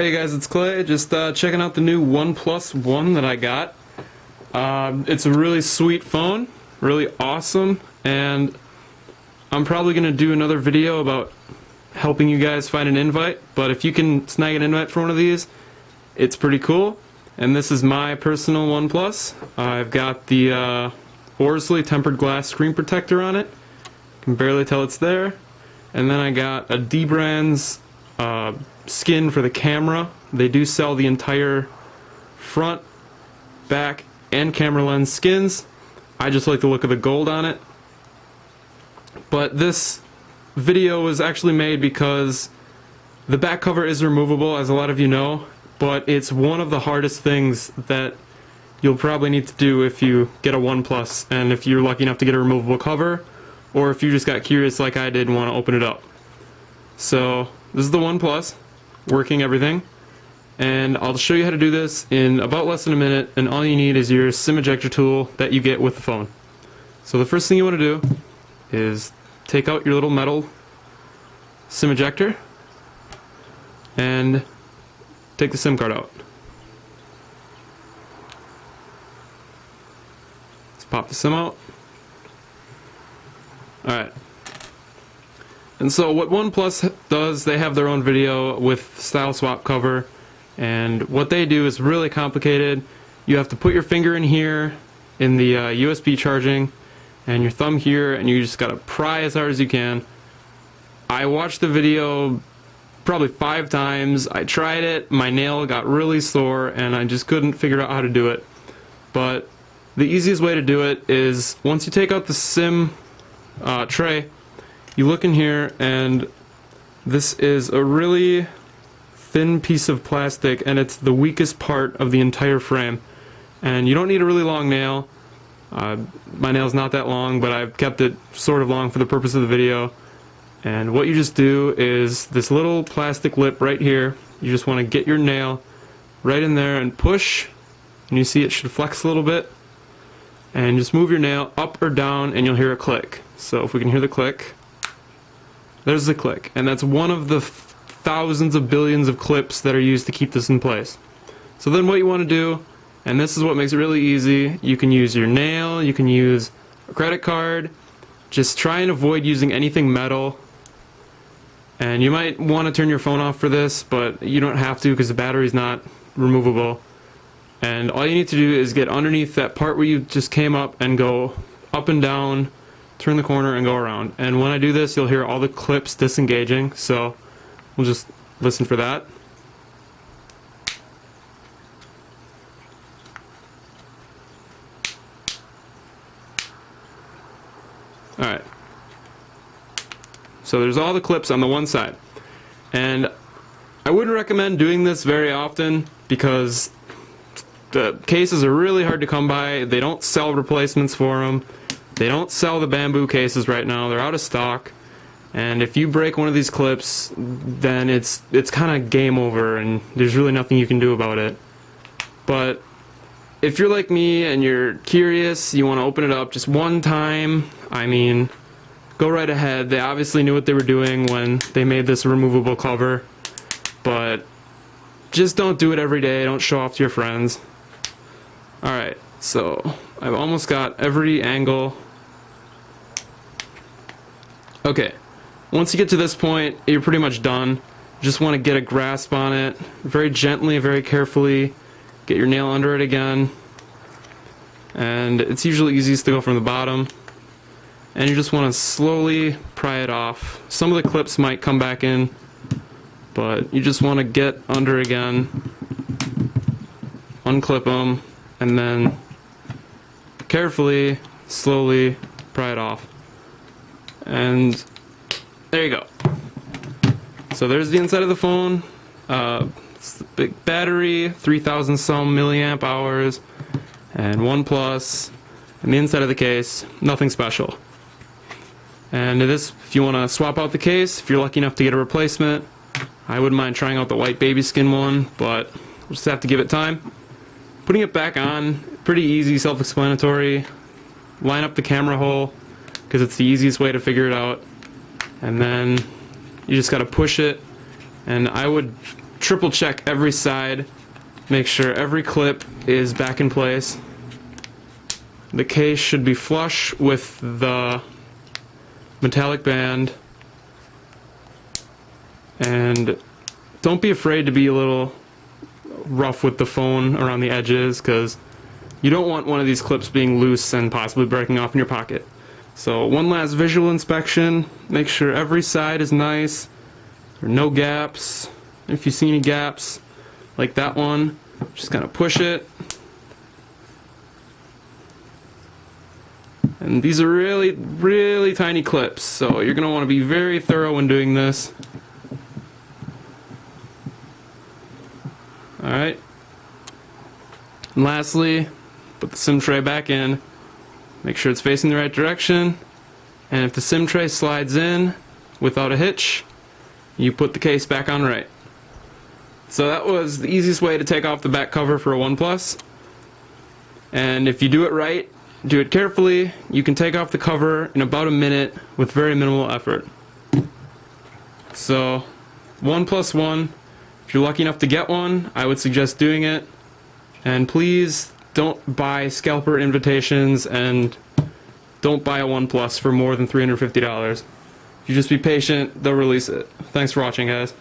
Hey guys, it's Clay. Just checking out the new OnePlus One that I got. It's a really sweet phone, really awesome, and I'm probably going to do another video about helping you guys find an invite, but if you can snag an invite for one of these, it's pretty cool. And this is my personal OnePlus. I've got the Orsley tempered glass screen protector on it. You can barely tell it's there. And then I got a D-Brands skin for the camera. They do sell the entire front, back, and camera lens skins. I just like the look of the gold on it. But this video was actually made because the back cover is removable, as a lot of you know, but it's one of the hardest things that you'll probably need to do if you get a OnePlus, and if you're lucky enough to get a removable cover, or if you just got curious like I did and want to open it up. So this is the OnePlus, working everything, and I'll show you how to do this in about less than a minute, and all you need is your SIM ejector tool that you get with the phone. So the first thing you want to do is take out your little metal SIM ejector and take the SIM card out. Let's pop the SIM out. Alright. And so what OnePlus does, they have their own video with style swap cover, and what they do is really complicated. You have to put your finger in here in the USB charging and your thumb here, and you just gotta pry as hard as you can. I watched the video probably 5 times. I tried it, my nail got really sore, and I just couldn't figure out how to do it. But the easiest way to do it is, once you take out the SIM tray, you look in here, and this is a really thin piece of plastic, and it's the weakest part of the entire frame. And you don't need a really long nail. My nail's not that long, but I've kept it sort of long for the purpose of the video. And what you just do is this little plastic lip right here, you just want to get your nail right in there and push, and you see it should flex a little bit, and just move your nail up or down and you'll hear a click. So if we can hear the click, there's the click, and that's one of the thousands of billions of clips that are used to keep this in place. So then what you want to do, and this is what makes it really easy, you can use your nail, you can use a credit card, just try and avoid using anything metal. And you might want to turn your phone off for this, but you don't have to because the battery's not removable. And all you need to do is get underneath that part where you just came up and go up and down, turn the corner and go around. And when I do this, you'll hear all the clips disengaging, so we'll just listen for that. Alright. So there's all the clips on the one side. And I wouldn't recommend doing this very often because the cases are really hard to come by. They don't sell replacements for them. They don't sell the bamboo cases right now. They're out of stock. And if you break one of these clips, then it's kind of game over and there's really nothing you can do about it. But if you're like me and you're curious, you want to open it up just one time, I mean, go right ahead. They obviously knew what they were doing when they made this removable cover, but just don't do it every day. Don't show off to your friends. Alright, so I've almost got every angle. Okay, once you get to this point, you're pretty much done. You just want to get a grasp on it, very gently, very carefully. Get your nail under it again, and it's usually easiest to go from the bottom. And you just want to slowly pry it off. Some of the clips might come back in, but you just want to get under again, unclip them, and then carefully, slowly pry it off. And there you go. So there's the inside of the phone. It's the big battery, 3,000 some milliamp hours, and OnePlus. And the inside of the case, nothing special. And this, if you want to swap out the case, if you're lucky enough to get a replacement, I wouldn't mind trying out the white baby skin one, but we'll just have to give it time. Putting it back on, pretty easy, self-explanatory. Line up the camera hole, because it's the easiest way to figure it out. And then you just got to push it, and I would triple check every side, make sure every clip is back in place. The case should be flush with the metallic band, and don't be afraid to be a little rough with the phone around the edges, because you don't want one of these clips being loose and possibly breaking off in your pocket. So one last visual inspection, make sure every side is nice, there are no gaps. If you see any gaps like that one, just kind of push it. And these are really, really tiny clips, so you're going to want to be very thorough when doing this. Alright. And lastly, put the SIM tray back in. Make sure it's facing the right direction. And if the SIM tray slides in without a hitch, you put the case back on right. So that was the easiest way to take off the back cover for a OnePlus. And if you do it right, do it carefully, you can take off the cover in about a minute with very minimal effort. So, OnePlus One, if you're lucky enough to get one, I would suggest doing it. And please don't buy scalper invitations, and don't buy a OnePlus for more than $350. If you just be patient, they'll release it. Thanks for watching, guys.